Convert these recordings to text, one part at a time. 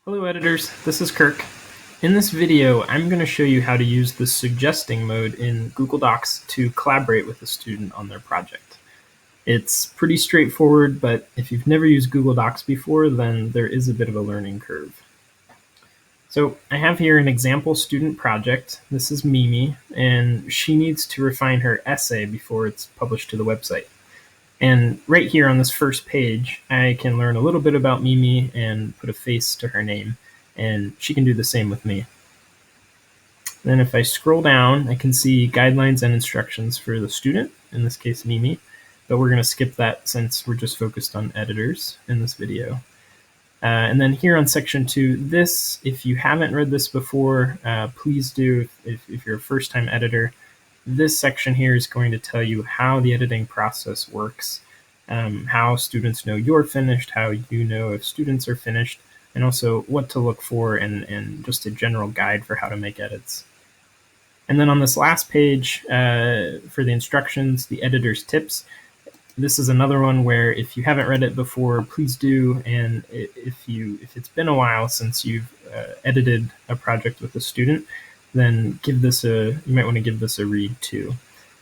Hello editors, this is Kirk. In this video, I'm going to show you how to use the suggesting mode in Google Docs to collaborate with a student on their project. It's pretty straightforward, but if you've never used Google Docs before, then there is a bit of a learning curve. So I have here an example student project. This is Mimi, and she needs to refine her essay before it's published to the website. And right here on this first page, I can learn a little bit about Mimi and put a face to her name, and she can do the same with me. Then if I scroll down, I can see guidelines and instructions for the student, in this case Mimi, but we're going to skip that since we're just focused on editors in this video. And then here on section 2, this, if you haven't read this before, please do if you're a first-time editor. This section here is going to tell you how the editing process works, how students know you're finished, how you know if students are finished, and also what to look for and just a general guide for how to make edits. And then on this last page, for the instructions, the editor's tips, this is another one where if you haven't read it before, please do. And if it's been a while since you've edited a project with a student, then you might want to give this a read too.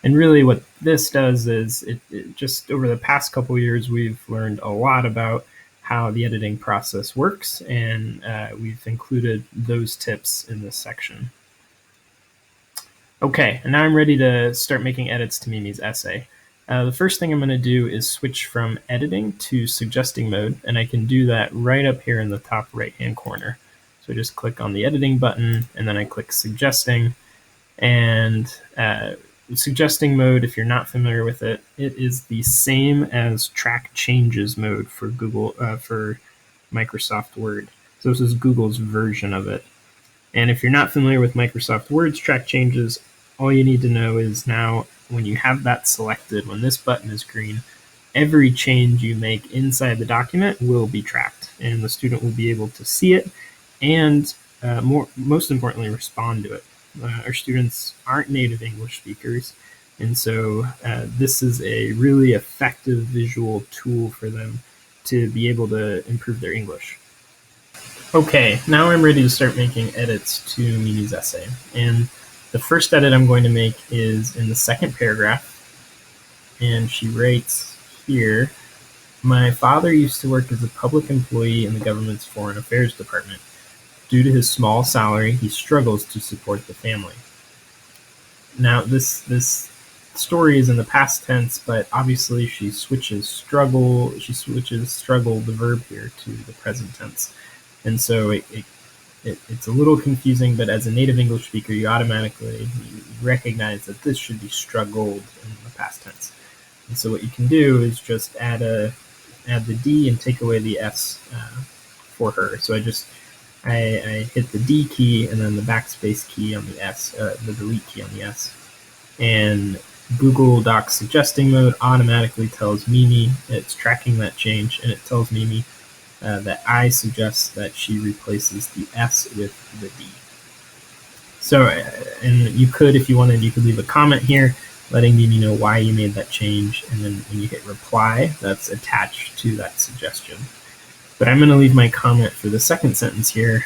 And really what this does is it just over the past couple years, we've learned a lot about how the editing process works, and we've included those tips in this section. Okay, and now I'm ready to start making edits to Mimi's essay. The first thing I'm going to do is switch from editing to suggesting mode, and I can do that right up here in the top right-hand corner. So I just click on the editing button, and then I click suggesting. And suggesting mode, if you're not familiar with it, it is the same as track changes mode for for Microsoft Word. So this is Google's version of it. And if you're not familiar with Microsoft Word's track changes, all you need to know is now when you have that selected, when this button is green, every change you make inside the document will be tracked, and the student will be able to see it and most importantly, respond to it. Our students aren't native English speakers, and so this is a really effective visual tool for them to be able to improve their English. Okay, now I'm ready to start making edits to Mimi's essay. And the first edit I'm going to make is in the second paragraph, and she writes here, "My father used to work as a public employee in the government's Foreign Affairs Department. Due to his small salary, he struggles to support the family." Now, this story is in the past tense, but obviously she switches struggle, the verb here, to the present tense. And so it's a little confusing, but as a native English speaker, you automatically recognize that this should be struggled in the past tense. And so what you can do is just add the D and take away the S for her. So I hit the D key and then the backspace key on the S, the delete key on the S. And Google Docs suggesting mode automatically tells Mimi, it's tracking that change, and it tells Mimi that I suggest that she replaces the S with the D. So, and you could, if you wanted, you could leave a comment here letting Mimi know why you made that change, and then when you hit reply, that's attached to that suggestion. But I'm going to leave my comment for the second sentence here,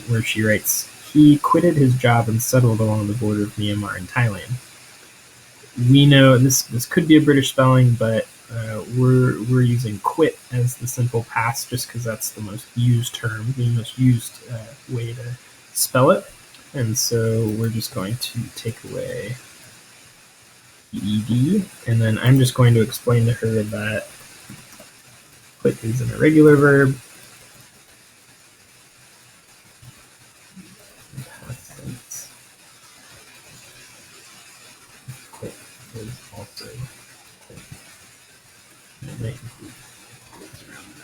where she writes, "He quitted his job and settled along the border of Myanmar and Thailand." We know this could be a British spelling, but we're using quit as the simple past just because that's the most used term, the most used way to spell it. And so we're just going to take away the ED, and then I'm just going to explain to her that quit is an irregular verb. Quit is also quit. And may include quotes around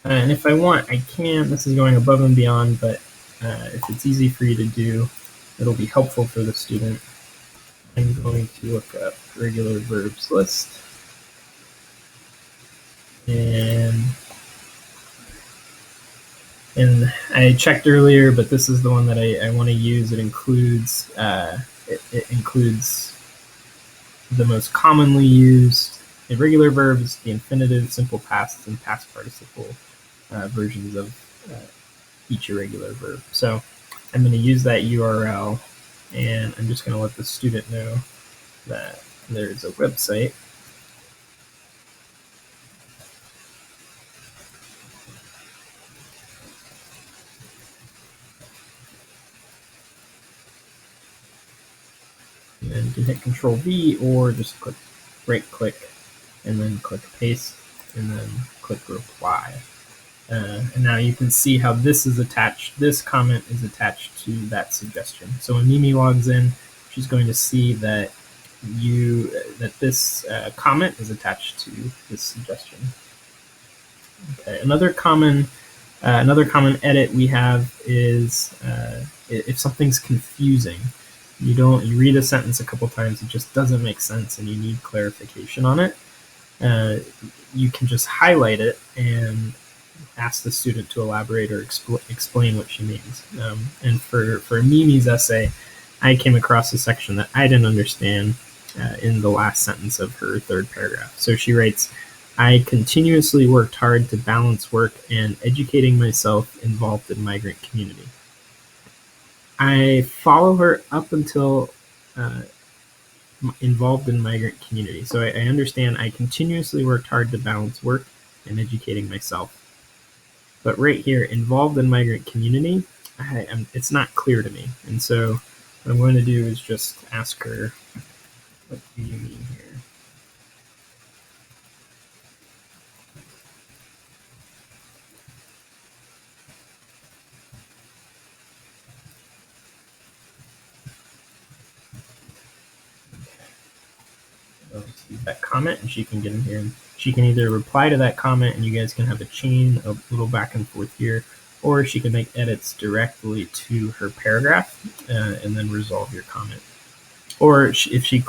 that. And if I want, I can. This is going above and beyond, but if it's easy for you to do, it'll be helpful for the student. I'm going to look up regular verbs list, and I checked earlier, but this is the one that I want to use. It includes the most commonly used irregular verbs, the infinitive, simple past, and past participle versions of each irregular verb. So I'm going to use that URL, and I'm just going to let the student know that there's a website. And then you can hit Control V or just click right click and then click paste and then click reply. And now you can see how this is attached. This comment is attached to that suggestion. So when Mimi logs in, she's going to see that this comment is attached to this suggestion. Okay. Another common edit we have is if something's confusing. You read a sentence a couple times, it just doesn't make sense, and you need clarification on it. You can just highlight it and ask the student to elaborate or explain what she means. And for Mimi's essay, I came across a section that I didn't understand in the last sentence of her third paragraph. So she writes, "I continuously worked hard to balance work and educating myself involved in migrant community." I follow her up until involved in migrant community. So I understand I continuously worked hard to balance work and educating myself. But right here, involved in migrant community, it's not clear to me. And so what I'm going to do is just ask her, what do you mean here? That comment, and she can get in here and she can either reply to that comment and you guys can have a chain of little back and forth here, or she can make edits directly to her paragraph and then resolve your comment. Or if she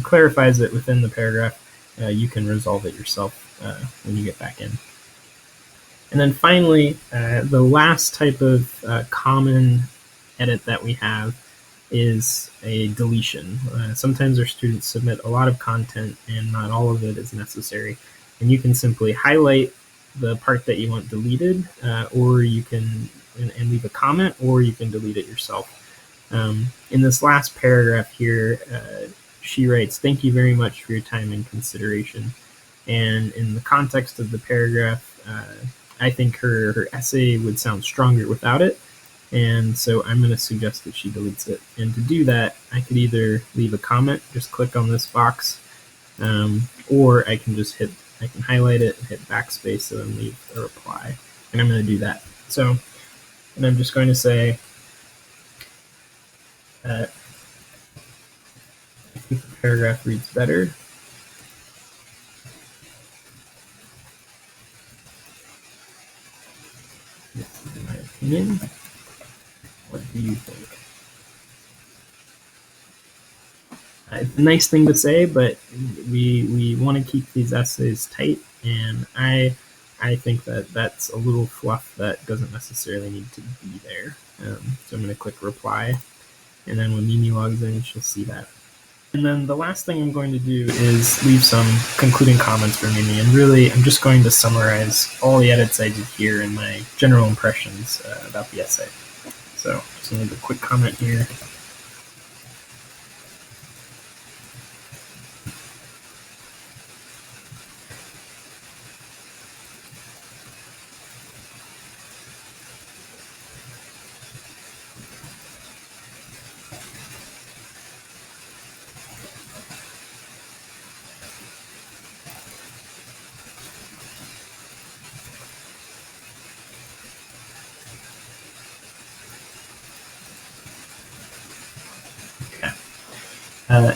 clarifies it within the paragraph, you can resolve it yourself when you get back in. And then finally, the last type of common edit that we have is a deletion. Sometimes our students submit a lot of content and not all of it is necessary. And you can simply highlight the part that you want deleted, or you can and leave a comment, or you can delete it yourself. In this last paragraph here, she writes, "Thank you very much for your time and consideration." And in the context of the paragraph, I think her essay would sound stronger without it. And so I'm going to suggest that she deletes it. And to do that, I could either leave a comment, just click on this box, or I can highlight it, hit backspace, and then leave a reply. And I'm going to do that. So, and I'm just going to say, I think the paragraph reads better. This is my opinion. What do you think? It's a nice thing to say, but we want to keep these essays tight, and I think that that's a little fluff that doesn't necessarily need to be there. So I'm going to click reply, and then when Mimi logs in, she'll see that. And then the last thing I'm going to do is leave some concluding comments for Mimi, and really I'm just going to summarize all the edits I did here and my general impressions about the essay. So just leave a quick comment here.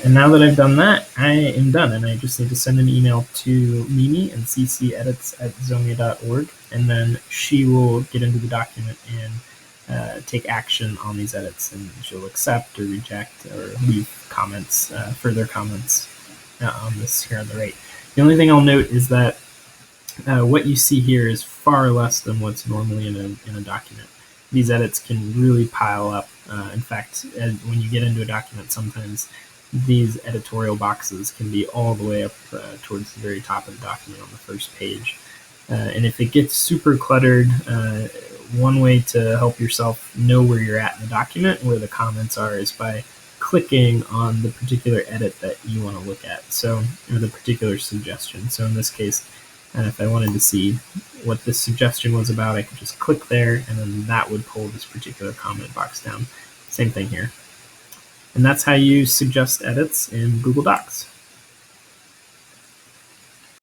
And now that I've done that, I am done, and I just need to send an email to Mimi and cc@zomia.org, and then she will get into the document and take action on these edits, and she'll accept or reject or leave comments, further comments on this here on the right. The only thing I'll note is that what you see here is far less than what's normally in a document. These edits can really pile up. In fact, when you get into a document, sometimes these editorial boxes can be all the way up towards the very top of the document on the first page. And if it gets super cluttered, one way to help yourself know where you're at in the document, where the comments are, is by clicking on the particular edit that you want to look at, so, or the particular suggestion. So in this case, if I wanted to see what this suggestion was about, I could just click there, and then that would pull this particular comment box down. Same thing here. And that's how you suggest edits in Google Docs.